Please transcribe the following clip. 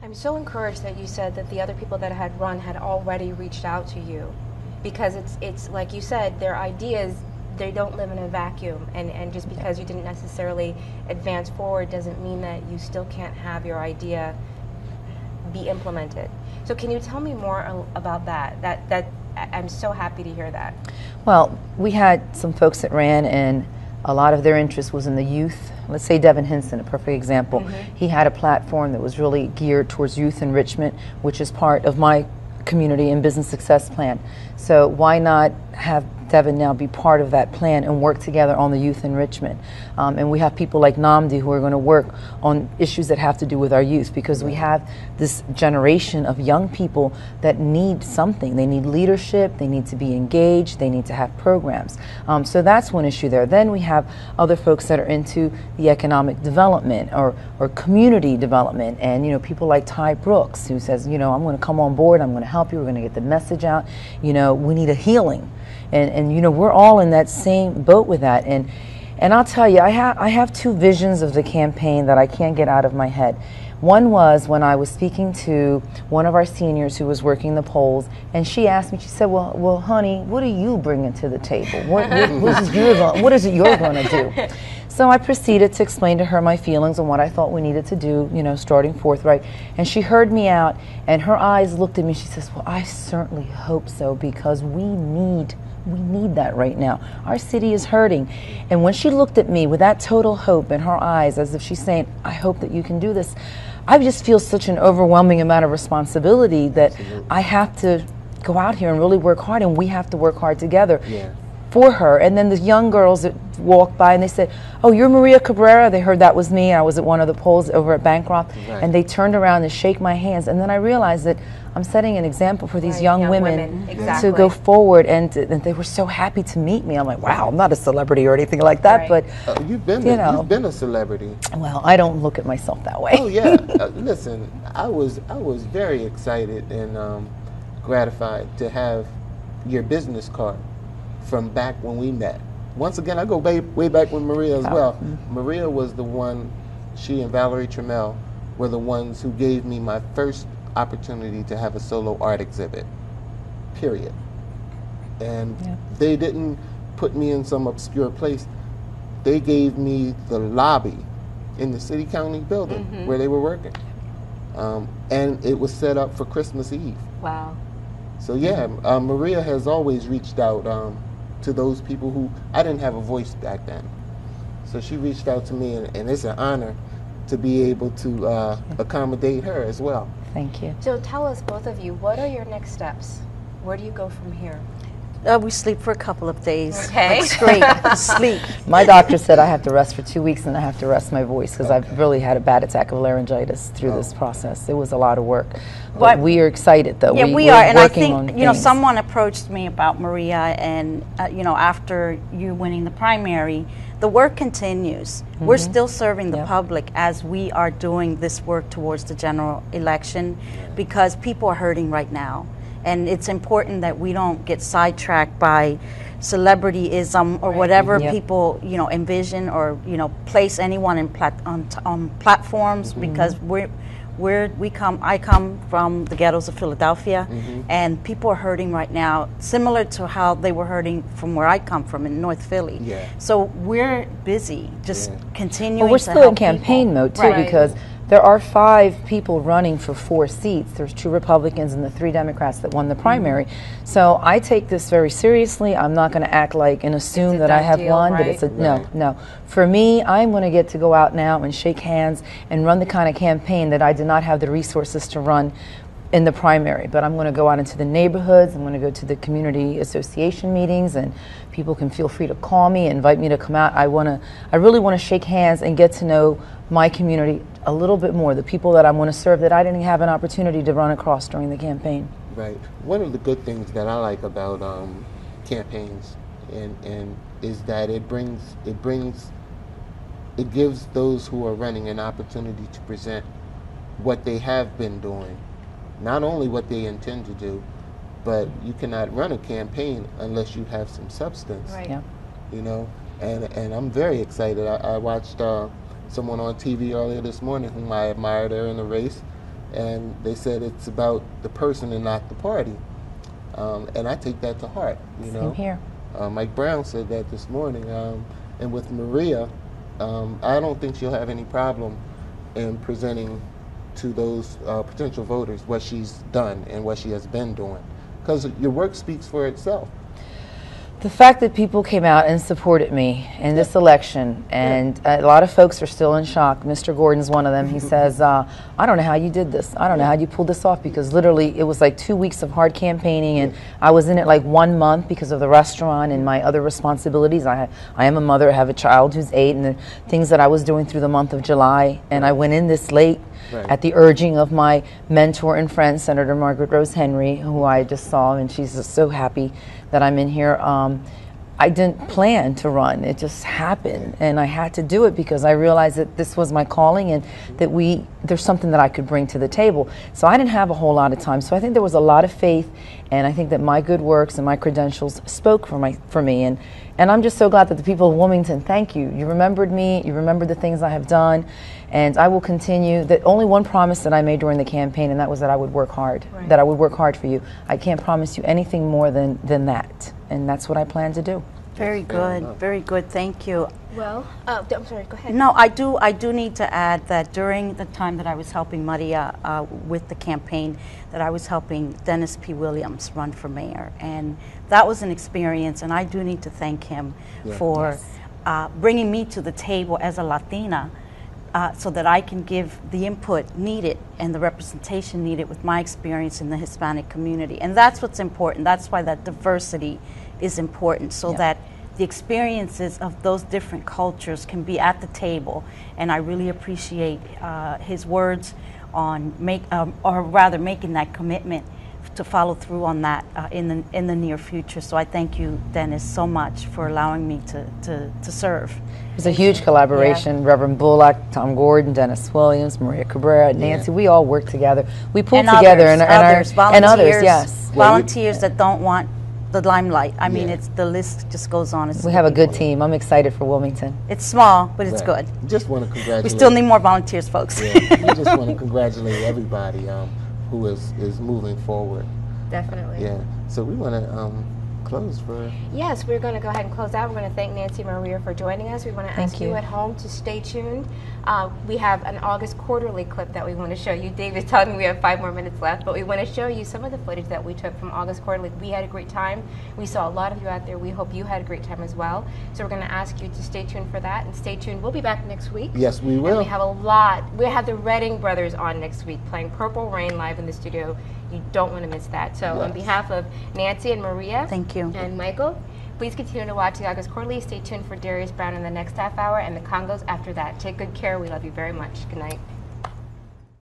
I'm so encouraged that you said that the other people that had run had already reached out to you, because it's like you said, their ideas, they don't live in a vacuum, and just because you didn't necessarily advance forward doesn't mean that you still can't have your idea be implemented. So can you tell me more about that? That I'm so happy to hear that. Well, we had some folks that ran, and a lot of their interest was in the youth. Let's say Devin Henson, a perfect example. He had a platform that was really geared towards youth enrichment, which is part of my community and business success plan. So why not have Devin now be part of that plan and work together on the youth enrichment? And we have people like Namdi who are going to work on issues that have to do with our youth, because we have this generation of young people that need something. They need leadership, they need to be engaged, they need to have programs. So that's one issue there. Then we have other folks that are into the economic development or community development, and people like Ty Brooks, who says, I'm going to come on board, I'm going to help you, we're going to get the message out, we need a healing. And we're all in that same boat with that. And I'll tell you, I have two visions of the campaign that I can't get out of my head. One was when I was speaking to one of our seniors who was working the polls, and she asked me, she said, well, honey, what are you bringing to the table? What is it you're going to do? So I proceeded to explain to her my feelings and what I thought we needed to do, starting forthright. And she heard me out, and her eyes looked at me. She says, well, I certainly hope so, because we need that right now. Our city is hurting. And when she looked at me with that total hope in her eyes, as if she's saying, I hope that you can do this, I just feel such an overwhelming amount of responsibility that I have to go out here and really work hard, and we have to work hard together. For her. And then the young girls that walked by and they said, oh, you're Maria Cabrera? They heard that was me. I was at one of the polls over at Bancroft. And they turned around and shake my hands. And then I realized that I'm setting an example for these young women to go forward, and they were so happy to meet me. I'm like, wow, I'm not a celebrity or anything like that, but you've been a celebrity. Well, I don't look at myself that way. Oh yeah. Listen, I was very excited and gratified to have your business card from back when we met. Once again, I go way back with Maria as well. Maria was the one, she and Valerie Trammell were the ones who gave me my first opportunity to have a solo art exhibit, period. And they didn't put me in some obscure place. They gave me the lobby in the city county building where they were working. And it was set up for Christmas Eve. Wow. So yeah, Maria has always reached out to those people who, I didn't have a voice back then. So she reached out to me, and it's an honor to be able to accommodate her as well. Thank you. So tell us, both of you, what are your next steps? Where do you go from here? We sleep for a couple of days. Okay. Like straight sleep. My doctor said I have to rest for 2 weeks and I have to rest my voice, because I've really had a bad attack of laryngitis through this process. It was a lot of work. But we are excited, though. Yeah, we are. And I think, someone approached me about Maria, and, after you winning the primary, the work continues. We're still serving the public as we are doing this work towards the general election, because people are hurting right now. And it's important that we don't get sidetracked by celebrityism or whatever people, envision or, place anyone on platforms, because I come from the ghettos of Philadelphia, and people are hurting right now, similar to how they were hurting from where I come from in North Philly. So we're busy just continuing. Well, we're still in campaign mode too, because there are 5 people running for 4 seats. There's 2 Republicans and the 3 Democrats that won the primary. So I take this very seriously. I'm not going to act like and assume that I have won, but it's no. For me, I'm going to get to go out now and shake hands and run the kind of campaign that I did not have the resources to run in the primary. But I'm going to go out into the neighborhoods. I'm going to go to the community association meetings, and people can feel free to call me, invite me to come out. I really want to shake hands and get to know my community a little bit more, the people that I want to serve that I didn't have an opportunity to run across during the campaign. Right. One of the good things that I like about campaigns and is that it gives those who are running an opportunity to present what they have been doing, not only what they intend to do, but you cannot run a campaign unless you have some substance. Right. Yeah. And I'm very excited. I watched someone on TV earlier this morning whom I admired there in the race, and they said it's about the person and not the party. And I take that to heart. You know, Same here. Mike Brown said that this morning. And with Maria, I don't think she'll have any problem in presenting to those potential voters what she's done and what she has been doing, because your work speaks for itself. The fact that people came out and supported me in this election, and a lot of folks are still in shock. Mr. Gordon's one of them. He says, I don't know how you did this. I don't know how you pulled this off, because literally it was like 2 weeks of hard campaigning, and I was in it like 1 month because of the restaurant and my other responsibilities. I am a mother, I have a child who's 8, and the things that I was doing through the month of July, and I went in this late. Right. At the urging of my mentor and friend, Senator Margaret Rose Henry, who I just saw, and she's just so happy that I'm in here. I didn't plan to run. It just happened, and I had to do it because I realized that this was my calling, and that there's something that I could bring to the table. So I didn't have a whole lot of time. So I think there was a lot of faith, and I think that my good works and my credentials spoke for me. And I'm just so glad that the people of Wilmington, thank you. You remembered me. You remembered the things I have done. And I will continue. That only one promise that I made during the campaign, and that was that I would work hard. Right. That I would work hard for you. I can't promise you anything more than that. And that's what I plan to do. Very good. Very good. Thank you. Well, I'm sorry, go ahead. No, I do need to add that during the time that I was helping Maria with the campaign, that I was helping Dennis P. Williams run for mayor. And that was an experience, and I do need to thank him for bringing me to the table as a Latina, so that I can give the input needed and the representation needed with my experience in the Hispanic community. And that's what's important. That's why that diversity is important, so that the experiences of those different cultures can be at the table. And I really appreciate his words on making that commitment to follow through on that in the near future. So I thank you, Dennis, so much for allowing me to serve. It was a huge collaboration. Yeah. Reverend Bullock, Tom Gordon, Dennis Williams, Maria Cabrera, Nancy. We all worked together. We pulled together, and others, yes, volunteers that don't want the limelight. I mean, the list just goes on. We have a good team. I'm excited for Wilmington. It's small, but it's good. Just want to congratulate. We still need more volunteers, folks. We just want to congratulate everybody who is moving forward. Definitely. Yeah. So we want to close for... Yes, we're going to go ahead and close out. We're going to thank Nancy Maria for joining us. We want to ask you at home to stay tuned. We have an August quarterly clip that we want to show you. Dave is telling me we have 5 more minutes left, but we want to show you some of the footage that we took from August quarterly. We had a great time. We saw a lot of you out there. We hope you had a great time as well. So we're going to ask you to stay tuned for that, and stay tuned. We'll be back next week. Yes, we will. And we have a lot. We have the Redding Brothers on next week playing Purple Rain live in the studio. You don't want to miss that. So on behalf of Nancy and Maria, thank you, and Michael, please continue to watch the August Quarterly. Stay tuned for Darius Brown in the next half hour and the Congos after that. Take good care. We love you very much. Good night.